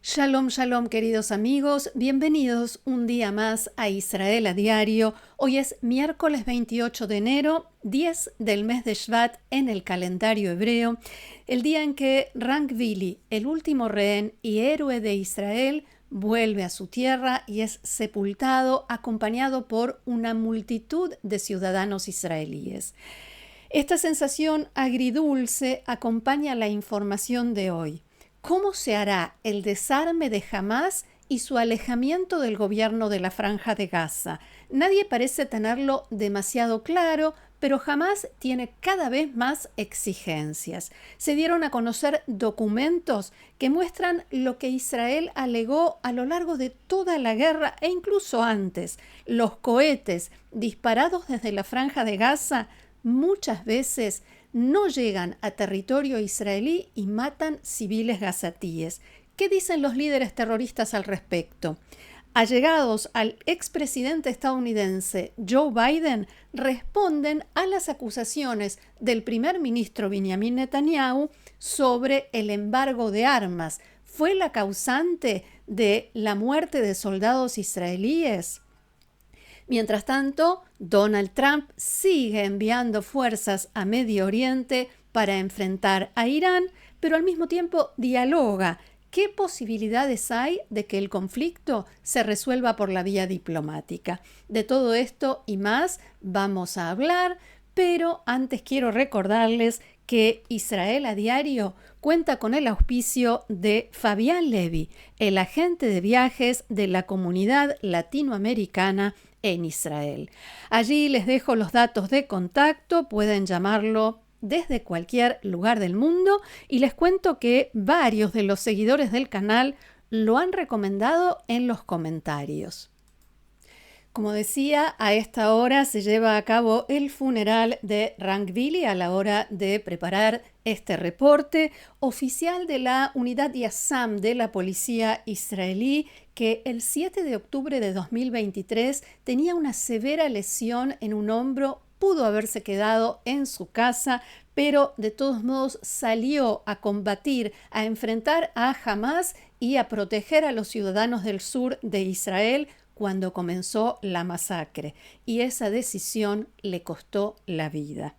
Shalom, shalom, queridos amigos. Bienvenidos un día más a Israel a Diario. Hoy es miércoles 28 de enero, 10 del mes de Shvat en el calendario hebreo, el día en que Rankvili, el último rehén y héroe de Israel, vuelve a su tierra y es sepultado acompañado por una multitud de ciudadanos israelíes. Esta sensación agridulce acompaña la información de hoy. ¿Cómo se hará el desarme de Hamás y su alejamiento del gobierno de la Franja de Gaza? Nadie parece tenerlo demasiado claro, pero Hamás tiene cada vez más exigencias. Se dieron a conocer documentos que muestran lo que Israel alegó a lo largo de toda la guerra e incluso antes. Los cohetes disparados desde la Franja de Gaza muchas veces no llegan a territorio israelí y matan civiles gazatíes. ¿Qué dicen los líderes terroristas al respecto? Allegados al expresidente estadounidense Joe Biden responden a las acusaciones del primer ministro Benjamin Netanyahu sobre el embargo de armas. ¿Fue la causante de la muerte de soldados israelíes? Mientras tanto, Donald Trump sigue enviando fuerzas a Medio Oriente para enfrentar a Irán, pero al mismo tiempo dialoga. ¿Qué posibilidades hay de que el conflicto se resuelva por la vía diplomática? De todo esto y más vamos a hablar, pero antes quiero recordarles que Israel a Diario cuenta con el auspicio de Fabián Levy, el agente de viajes de la comunidad latinoamericana en Israel. Allí les dejo los datos de contacto, pueden llamarlo desde cualquier lugar del mundo y les cuento que varios de los seguidores del canal lo han recomendado en los comentarios. Como decía, a esta hora se lleva a cabo el funeral de Rankvili a la hora de preparar este reporte oficial de la unidad Yassam de la policía israelí, que el 7 de octubre de 2023 tenía una severa lesión en un hombro, pudo haberse quedado en su casa, pero de todos modos salió a combatir, a enfrentar a Hamás y a proteger a los ciudadanos del sur de Israel cuando comenzó la masacre, y esa decisión le costó la vida.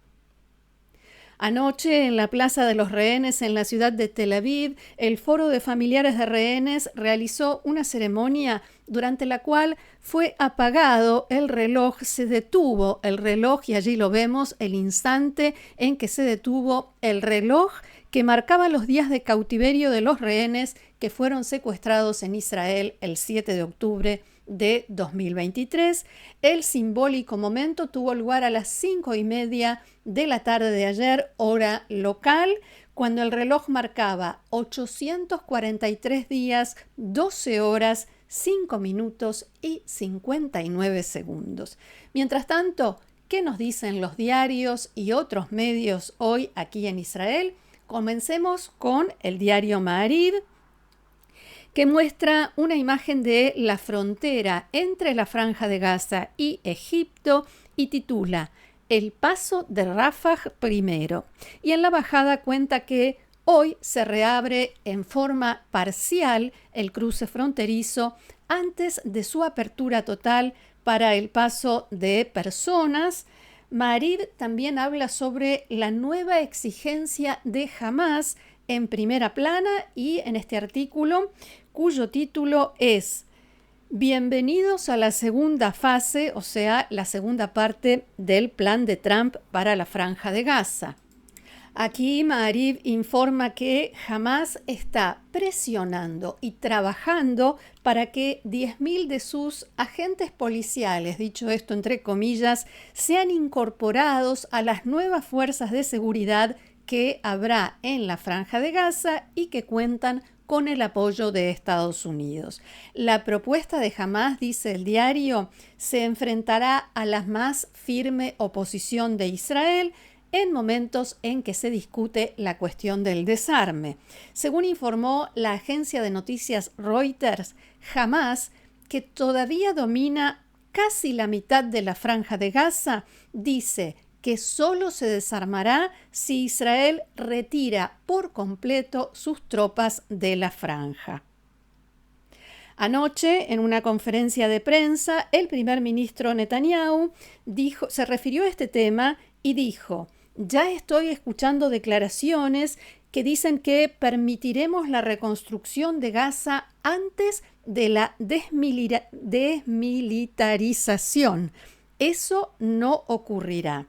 Anoche, en la Plaza de los Rehenes en la ciudad de Tel Aviv, el Foro de Familiares de Rehenes realizó una ceremonia durante la cual fue apagado el reloj, se detuvo el reloj y allí lo vemos, el instante en que se detuvo el reloj que marcaba los días de cautiverio de los rehenes que fueron secuestrados en Israel el 7 de octubre de 2023. El simbólico momento tuvo lugar a las 5:30 de la tarde de ayer, hora local, cuando el reloj marcaba 843 días, 12 horas, 5 minutos y 59 segundos. Mientras tanto, ¿qué nos dicen los diarios y otros medios hoy aquí en Israel? Comencemos con el diario Maariv, que muestra una imagen de la frontera entre la Franja de Gaza y Egipto y titula El paso de Rafah primero. Y en la bajada cuenta que hoy se reabre en forma parcial el cruce fronterizo antes de su apertura total para el paso de personas. Maariv también habla sobre la nueva exigencia de Hamás en primera plana y en este artículo, cuyo título es Bienvenidos a la segunda fase, o sea, la segunda parte del plan de Trump para la Franja de Gaza. Aquí Maariv informa que Hamás está presionando y trabajando para que 10.000 de sus agentes policiales, dicho esto entre comillas, sean incorporados a las nuevas fuerzas de seguridad que habrá en la Franja de Gaza y que cuentan con el apoyo de Estados Unidos. La propuesta de Hamás, dice el diario, se enfrentará a la más firme oposición de Israel en momentos en que se discute la cuestión del desarme. Según informó la agencia de noticias Reuters, Hamás, que todavía domina casi la mitad de la Franja de Gaza, dice que solo se desarmará si Israel retira por completo sus tropas de la franja. Anoche, en una conferencia de prensa, el primer ministro Netanyahu se refirió a este tema y dijo: ya estoy escuchando declaraciones que dicen que permitiremos la reconstrucción de Gaza antes de la desmilitarización. Eso no ocurrirá.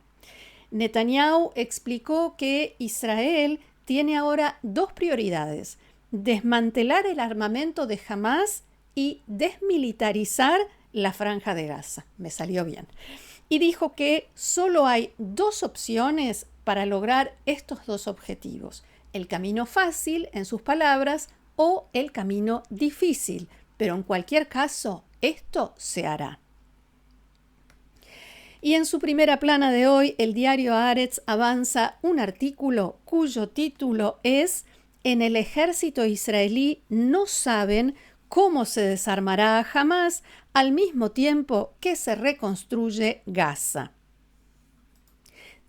Netanyahu explicó que Israel tiene ahora dos prioridades: desmantelar el armamento de Hamás y desmilitarizar la Franja de Gaza. Me salió bien. Y dijo que solo hay dos opciones para lograr estos dos objetivos: el camino fácil, en sus palabras, o el camino difícil. Pero en cualquier caso, esto se hará. Y en su primera plana de hoy, el diario Haaretz avanza un artículo cuyo título es: en el ejército israelí no saben cómo se desarmará a Hamás al mismo tiempo que se reconstruye Gaza.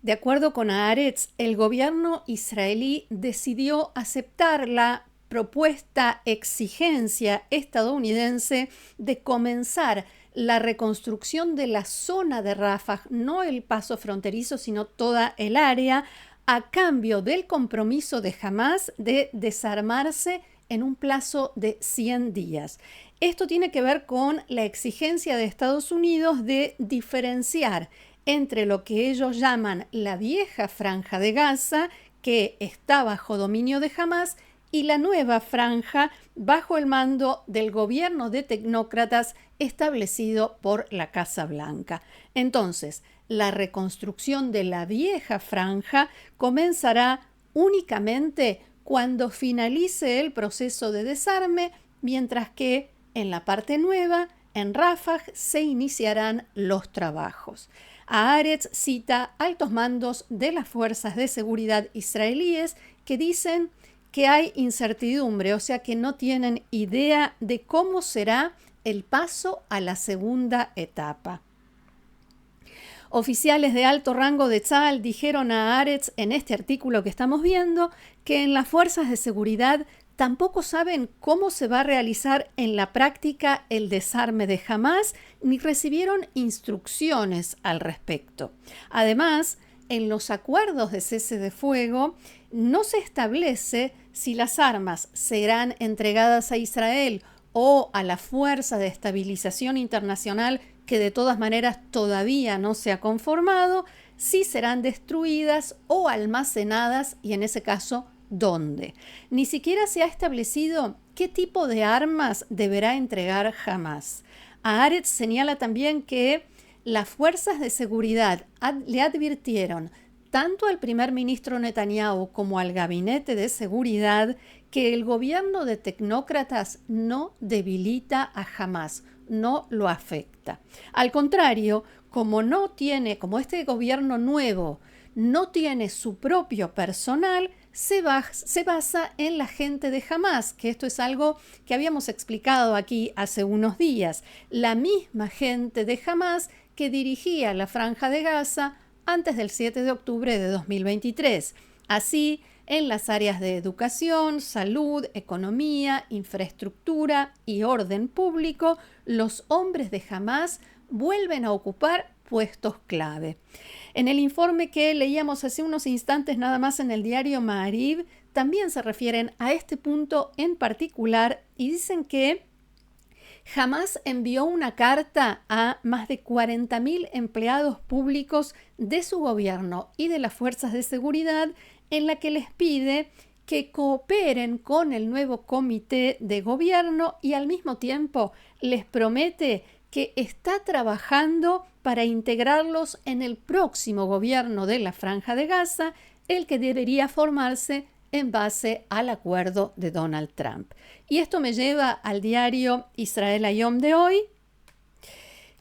De acuerdo con Haaretz, el gobierno israelí decidió aceptar la propuesta exigencia estadounidense de comenzar la reconstrucción de la zona de Rafah, no el paso fronterizo, sino toda el área, a cambio del compromiso de Hamás de desarmarse en un plazo de 100 días. Esto tiene que ver con la exigencia de Estados Unidos de diferenciar entre lo que ellos llaman la vieja franja de Gaza, que está bajo dominio de Hamás, y la nueva franja bajo el mando del gobierno de tecnócratas establecido por la Casa Blanca. Entonces, la reconstrucción de la vieja franja comenzará únicamente cuando finalice el proceso de desarme, mientras que en la parte nueva, en Rafah, se iniciarán los trabajos. Haaretz cita altos mandos de las fuerzas de seguridad israelíes que dicen que hay incertidumbre, o sea que no tienen idea de cómo será el paso a la segunda etapa. Oficiales de alto rango de Tzal dijeron a Haaretz en este artículo que estamos viendo que en las fuerzas de seguridad tampoco saben cómo se va a realizar en la práctica el desarme de Hamás, ni recibieron instrucciones al respecto. Además, en los acuerdos de cese de fuego no se establece si las armas serán entregadas a Israel o a la Fuerza de Estabilización Internacional, que de todas maneras todavía no se ha conformado, si serán destruidas o almacenadas y en ese caso, ¿dónde? Ni siquiera se ha establecido qué tipo de armas deberá entregar Hamás. Haaretz señala también que las fuerzas de seguridad le advirtieron tanto al primer ministro Netanyahu como al gabinete de seguridad que el gobierno de tecnócratas no debilita a Hamás, no lo afecta. Al contrario, como este gobierno nuevo no tiene su propio personal, se basa en la gente de Hamás, que esto es algo que habíamos explicado aquí hace unos días. La misma gente de Hamás que dirigía la Franja de Gaza antes del 7 de octubre de 2023. Así, en las áreas de educación, salud, economía, infraestructura y orden público, los hombres de Hamás vuelven a ocupar puestos clave. En el informe que leíamos hace unos instantes nada más en el diario Ma'ariv, también se refieren a este punto en particular y dicen que Hamás envió una carta a más de 40.000 empleados públicos de su gobierno y de las fuerzas de seguridad en la que les pide que cooperen con el nuevo comité de gobierno y al mismo tiempo les promete que está trabajando para integrarlos en el próximo gobierno de la Franja de Gaza, el que debería formarse en base al acuerdo de Donald Trump. Y esto me lleva al diario Israel Hayom de hoy,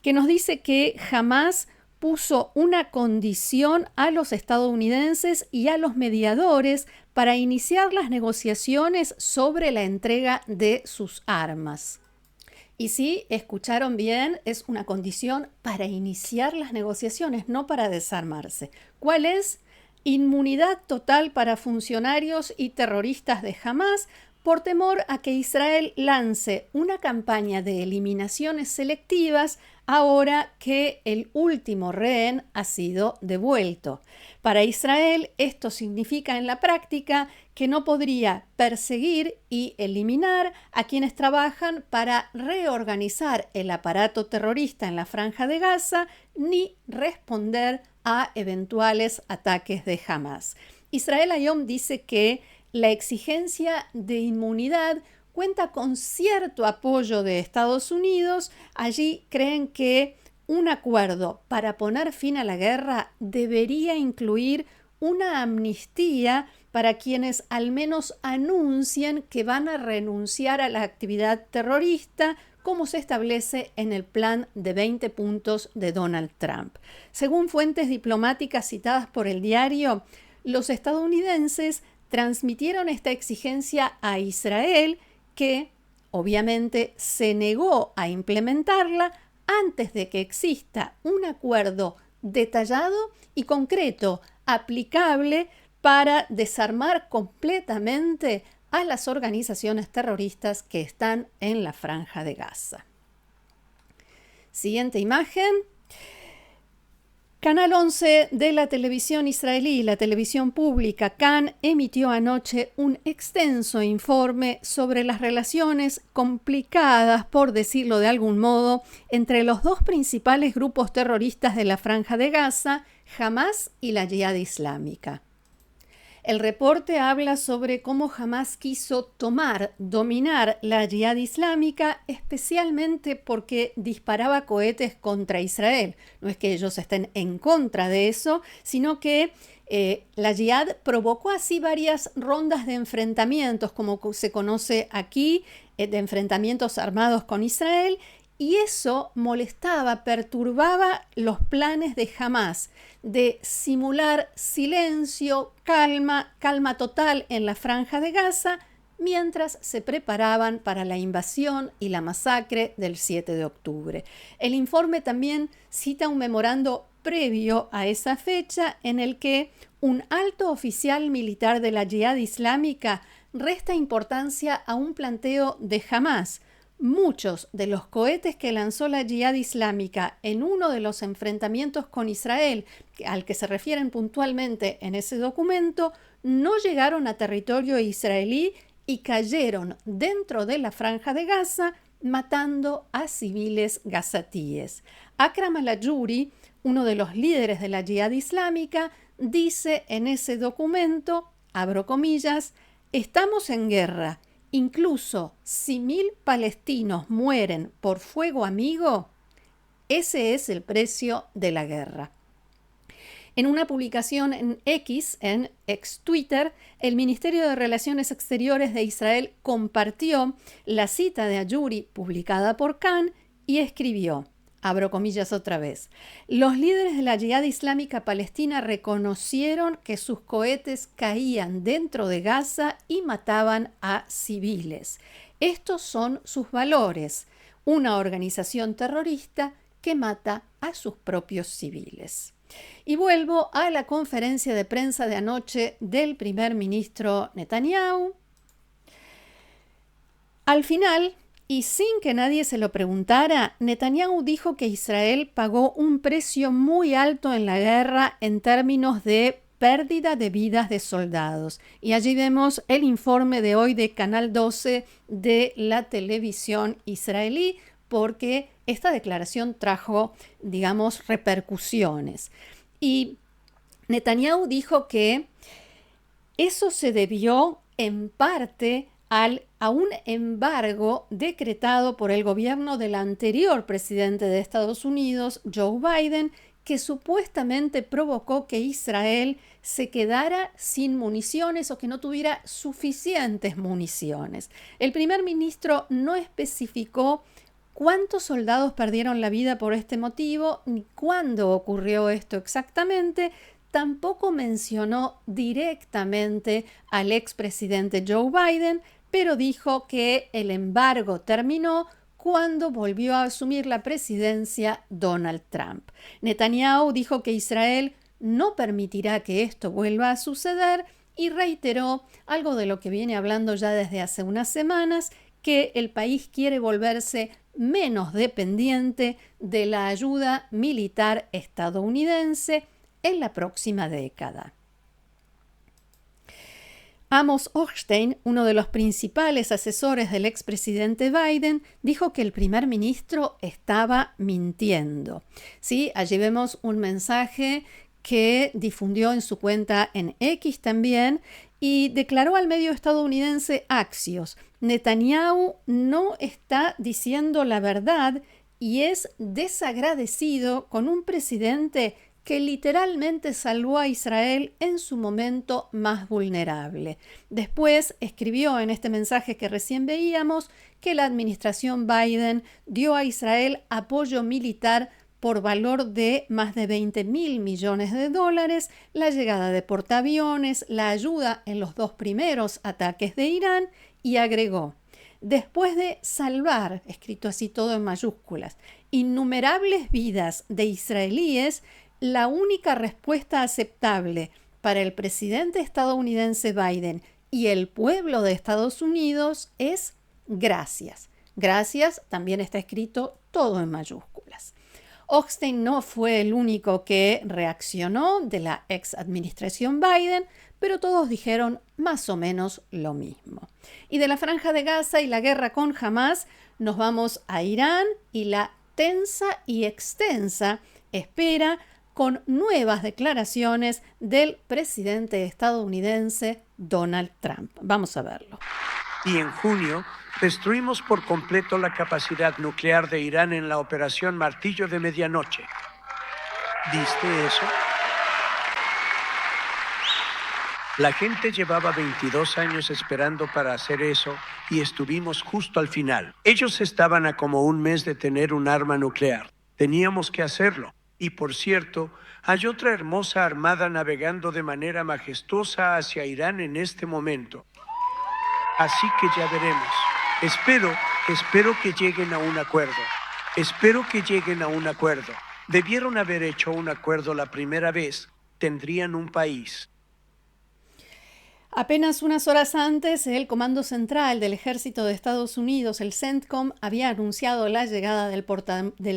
que nos dice que Hamás puso una condición a los estadounidenses y a los mediadores para iniciar las negociaciones sobre la entrega de sus armas. Y sí, escucharon bien, es una condición para iniciar las negociaciones, no para desarmarse. ¿Cuál es? Inmunidad total para funcionarios y terroristas de Hamás por temor a que Israel lance una campaña de eliminaciones selectivas ahora que el último rehén ha sido devuelto. Para Israel, esto significa en la práctica que no podría perseguir y eliminar a quienes trabajan para reorganizar el aparato terrorista en la Franja de Gaza, ni responder a eventuales ataques de Hamas. Israel Hayom dice que la exigencia de inmunidad cuenta con cierto apoyo de Estados Unidos. Allí creen que un acuerdo para poner fin a la guerra debería incluir una amnistía para quienes al menos anuncien que van a renunciar a la actividad terrorista, como se establece en el plan de 20 puntos de Donald Trump. Según fuentes diplomáticas citadas por el diario, los estadounidenses transmitieron esta exigencia a Israel, que obviamente se negó a implementarla antes de que exista un acuerdo detallado y concreto, aplicable para desarmar completamente a las organizaciones terroristas que están en la Franja de Gaza. Siguiente imagen. Canal 11 de la televisión israelí, la televisión pública Kan, emitió anoche un extenso informe sobre las relaciones complicadas, por decirlo de algún modo, entre los dos principales grupos terroristas de la Franja de Gaza, Hamas y la Yihad Islámica. El reporte habla sobre cómo Hamas quiso dominar la Yihad Islámica, especialmente porque disparaba cohetes contra Israel. No es que ellos estén en contra de eso, sino que la Yihad provocó así varias rondas de enfrentamientos, como se conoce aquí, de enfrentamientos armados con Israel, y eso molestaba, perturbaba los planes de Hamas de simular silencio, calma total en la Franja de Gaza, mientras se preparaban para la invasión y la masacre del 7 de octubre. El informe también cita un memorando previo a esa fecha en el que un alto oficial militar de la Yihad Islámica resta importancia a un planteo de Hamas. Muchos de los cohetes que lanzó la Yihad Islámica en uno de los enfrentamientos con Israel, al que se refieren puntualmente en ese documento, no llegaron a territorio israelí y cayeron dentro de la Franja de Gaza, matando a civiles gazatíes. Akram al-Ajuri, uno de los líderes de la Yihad Islámica, dice en ese documento, abro comillas, «Estamos en guerra. Incluso si 1.000 palestinos mueren por fuego amigo, ese es el precio de la guerra». En una publicación en ex Twitter, el Ministerio de Relaciones Exteriores de Israel compartió la cita de Ajuri publicada por Kan y escribió, abro comillas otra vez, «Los líderes de la Yihad Islámica Palestina reconocieron que sus cohetes caían dentro de Gaza y mataban a civiles. Estos son sus valores, una organización terrorista que mata a sus propios civiles». Y vuelvo a la conferencia de prensa de anoche del primer ministro Netanyahu. Al final, y sin que nadie se lo preguntara, Netanyahu dijo que Israel pagó un precio muy alto en la guerra en términos de pérdida de vidas de soldados. Y allí vemos el informe de hoy de Canal 12 de la televisión israelí, porque esta declaración trajo, digamos, repercusiones. Y Netanyahu dijo que eso se debió en parte a un embargo decretado por el gobierno del anterior presidente de Estados Unidos, Joe Biden, que supuestamente provocó que Israel se quedara sin municiones o que no tuviera suficientes municiones. El primer ministro no especificó cuántos soldados perdieron la vida por este motivo ni cuándo ocurrió esto exactamente. Tampoco mencionó directamente al expresidente Joe Biden, pero dijo que el embargo terminó cuando volvió a asumir la presidencia Donald Trump. Netanyahu dijo que Israel no permitirá que esto vuelva a suceder y reiteró algo de lo que viene hablando ya desde hace unas semanas, que el país quiere volverse menos dependiente de la ayuda militar estadounidense en la próxima década. Amos Hochstein, uno de los principales asesores del expresidente Biden, dijo que el primer ministro estaba mintiendo. Sí, allí vemos un mensaje que difundió en su cuenta en X también y declaró al medio estadounidense Axios: Netanyahu no está diciendo la verdad y es desagradecido con un presidente que literalmente salvó a Israel en su momento más vulnerable. Después escribió en este mensaje que recién veíamos que la administración Biden dio a Israel apoyo militar por valor de más de $20.000 millones, la llegada de portaaviones, la ayuda en los 2 primeros ataques de Irán, y agregó: después de salvar, escrito así todo en mayúsculas, innumerables vidas de israelíes, la única respuesta aceptable para el presidente estadounidense Biden y el pueblo de Estados Unidos es gracias. Gracias también está escrito todo en mayúsculas. Hochstein no fue el único que reaccionó de la ex administración Biden, pero todos dijeron más o menos lo mismo. Y de la Franja de Gaza y la guerra con Hamás nos vamos a Irán y la tensa y extensa espera con nuevas declaraciones del presidente estadounidense Donald Trump. Vamos a verlo. Y en junio destruimos por completo la capacidad nuclear de Irán en la operación Martillo de Medianoche. ¿Viste eso? La gente llevaba 22 años esperando para hacer eso y estuvimos justo al final. Ellos estaban a como un mes de tener un arma nuclear. Teníamos que hacerlo. Y por cierto, hay otra hermosa armada navegando de manera majestuosa hacia Irán en este momento. Así que ya veremos. Espero que lleguen a un acuerdo. Espero que lleguen a un acuerdo. Debieron haber hecho un acuerdo la primera vez. Tendrían un país. Apenas unas horas antes, el Comando Central del Ejército de Estados Unidos, el CENTCOM, había anunciado la llegada del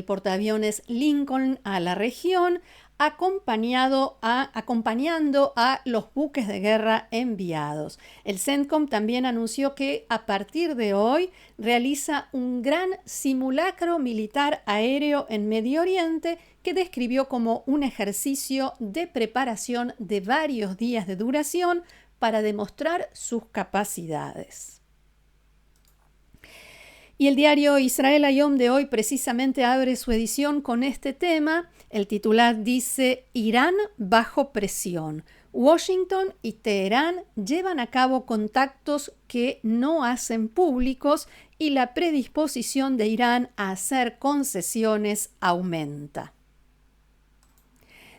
portaaviones Lincoln a la región, acompañando a los buques de guerra enviados. El CENTCOM también anunció que a partir de hoy realiza un gran simulacro militar aéreo en Medio Oriente que describió como un ejercicio de preparación de varios días de duración para demostrar sus capacidades. Y el diario Israel Hayom de hoy precisamente abre su edición con este tema. El titular dice: Irán bajo presión. Washington y Teherán llevan a cabo contactos que no hacen públicos y la predisposición de Irán a hacer concesiones aumenta.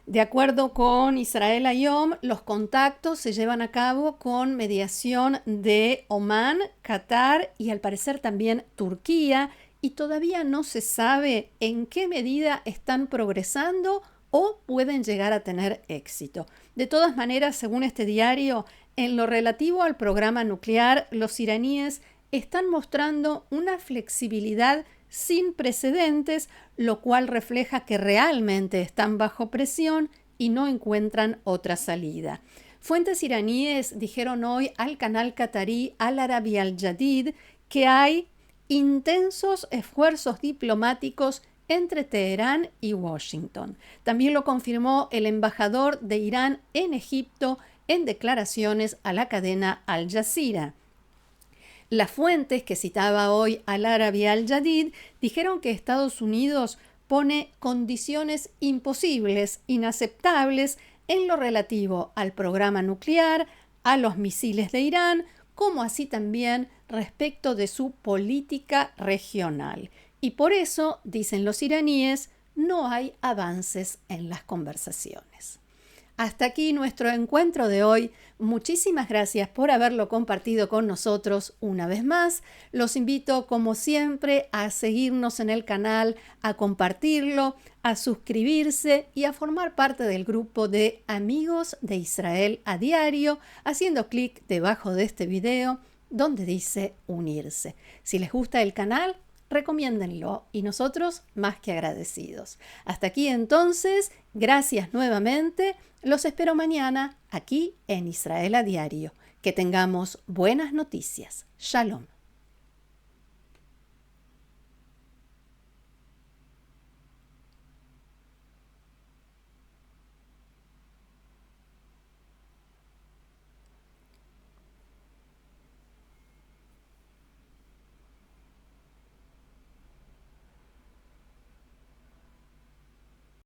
De acuerdo con Israel Hayom, los contactos se llevan a cabo con mediación de Omán, Qatar y al parecer también Turquía, y todavía no se sabe en qué medida están progresando o pueden llegar a tener éxito. De todas maneras, según este diario, en lo relativo al programa nuclear, los iraníes están mostrando una flexibilidad sin precedentes, lo cual refleja que realmente están bajo presión y no encuentran otra salida. Fuentes iraníes dijeron hoy al canal qatarí Al Arabi Al Jadid que hay intensos esfuerzos diplomáticos entre Teherán y Washington. También lo confirmó el embajador de Irán en Egipto en declaraciones a la cadena Al Jazeera. Las fuentes que citaba hoy Al Arabi Al Jadid dijeron que Estados Unidos pone condiciones imposibles, inaceptables en lo relativo al programa nuclear, a los misiles de Irán, como así también respecto de su política regional. Y por eso, dicen los iraníes, no hay avances en las conversaciones. Hasta aquí nuestro encuentro de hoy. Muchísimas gracias por haberlo compartido con nosotros una vez más. Los invito, como siempre, a seguirnos en el canal, a compartirlo, a suscribirse y a formar parte del grupo de Amigos de Israel a Diario, haciendo clic debajo de este video donde dice unirse. Si les gusta el canal, recomiéndenlo y nosotros más que agradecidos. Hasta aquí entonces, gracias nuevamente. Los espero mañana aquí en Israel a Diario. Que tengamos buenas noticias. Shalom.